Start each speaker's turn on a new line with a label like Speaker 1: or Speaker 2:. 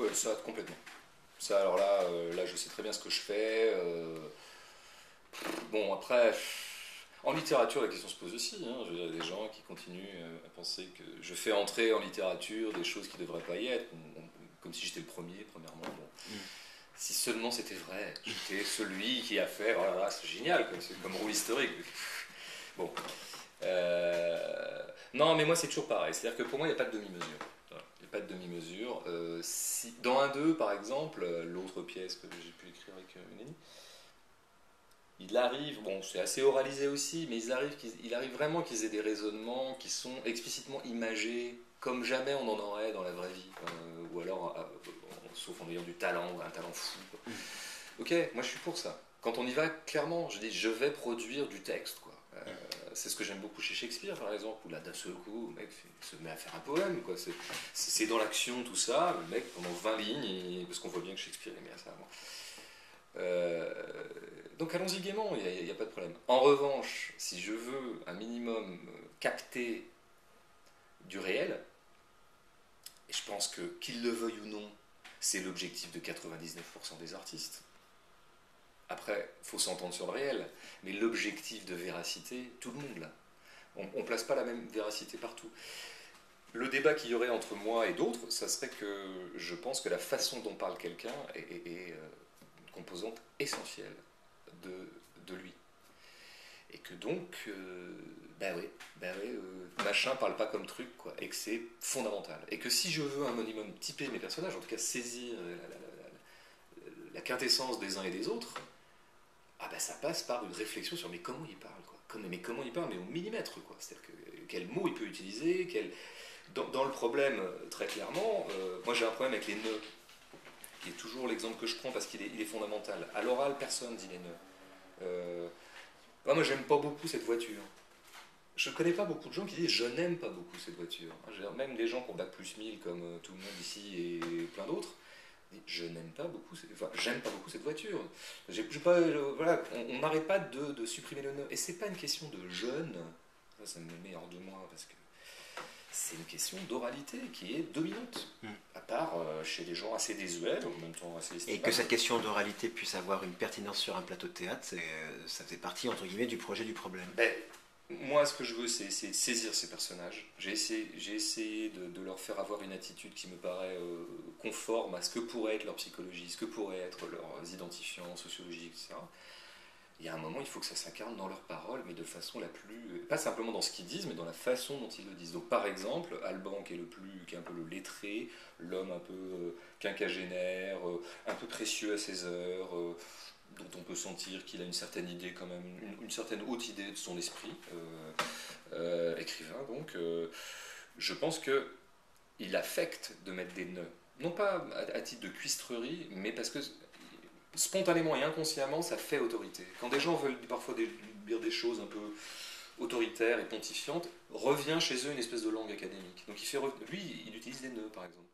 Speaker 1: Ouais, ça, complètement. Ça, alors là, là, je sais très bien ce que je fais. Bon, après, en littérature, la question se pose aussi. Hein. Il y a des gens qui continuent à penser que je fais entrer en littérature des choses qui ne devraient pas y être, comme si j'étais le premier, premièrement. Bon. Si seulement c'était vrai, j'étais celui qui a fait. Oh là là, c'est génial, c'est comme roue historique. Bon. Non, mais moi, c'est toujours pareil. C'est-à-dire que pour moi, il n'y a pas de demi-mesure. Voilà. Il n'y a pas de demi-mesure. Si, dans un 2 par exemple, l'autre pièce que j'ai pu écrire avec une amie, il arrive, bon, c'est assez oralisé aussi, mais il arrive vraiment qu'ils aient des raisonnements qui sont explicitement imagés comme jamais on en aurait dans la vraie vie. Ou alors, sauf en ayant du talent, un talent fou. Quoi. Ok, moi je suis pour ça. Quand on y va, clairement, je dis je vais produire du texte. Quoi. C'est ce que j'aime beaucoup chez Shakespeare, par exemple, où là, d'un seul coup, le mec se met à faire un poème. Quoi. C'est dans l'action, tout ça. Le mec, pendant 20 lignes, parce qu'on voit bien que Shakespeare aimait ça. Bon. Donc allons-y gaiement, il n'y a pas de problème. En revanche, si je veux un minimum capter du réel, et je pense que qu'il le veuille ou non, c'est l'objectif de 99% des artistes. Après, il faut s'entendre sur le réel, mais l'objectif de véracité, tout le monde l'a. On ne place pas la même véracité partout. Le débat qu'il y aurait entre moi et d'autres, ça serait que je pense que la façon dont parle quelqu'un est une composante essentielle de lui. Et que donc, machin parle pas comme truc, quoi, et que c'est fondamental. Et que si je veux un minimum typer mes personnages, en tout cas saisir la quintessence des uns et des autres, ah bah ça passe par une réflexion sur mais comment il parle, quoi. Mais comment il parle, mais au millimètre, quoi. C'est-à-dire que quel mot il peut utiliser, dans le problème, très clairement, moi j'ai un problème avec les nœuds, qui est toujours l'exemple que je prends parce qu'il est fondamental. À l'oral, personne dit les nœuds. Moi j'aime pas beaucoup cette voiture. Je connais pas beaucoup de gens qui disent je n'aime pas beaucoup cette voiture. Même des gens qui ont bac plus 1000 comme tout le monde ici et plein d'autres, je n'aime pas beaucoup, j'aime pas beaucoup cette voiture. Voilà, on n'arrête pas de supprimer le nœud. Et c'est pas une question de jeune, ça me met hors de moi parce que c'est une question d'oralité qui est dominante. À part chez des gens assez désuets, en même temps assez estimables.
Speaker 2: Et que cette question d'oralité puisse avoir une pertinence sur un plateau de théâtre, ça fait partie, entre guillemets, du projet du problème.
Speaker 1: Moi, ce que je veux, c'est saisir ces personnages. J'ai essayé de leur faire avoir une attitude qui me paraît conforme à ce que pourrait être leur psychologie, ce que pourraient être leurs identifiants sociologiques, etc. Il y a un moment, il faut que ça s'incarne dans leurs paroles, mais de façon la plus... Pas simplement dans ce qu'ils disent, mais dans la façon dont ils le disent. Donc par exemple, Alban, qui est un peu le lettré, l'homme un peu quinquagénaire, un peu précieux à ses heures, dont on peut sentir qu'il a une certaine idée quand même, une certaine haute idée de son esprit, écrivain donc, je pense que il affecte de mettre des nœuds. Non pas à titre de cuistrerie, mais parce que spontanément et inconsciemment, ça fait autorité. Quand des gens veulent parfois dire des choses un peu autoritaires et pontifiantes, revient chez eux une espèce de langue académique. Donc lui, il utilise des nœuds, par exemple.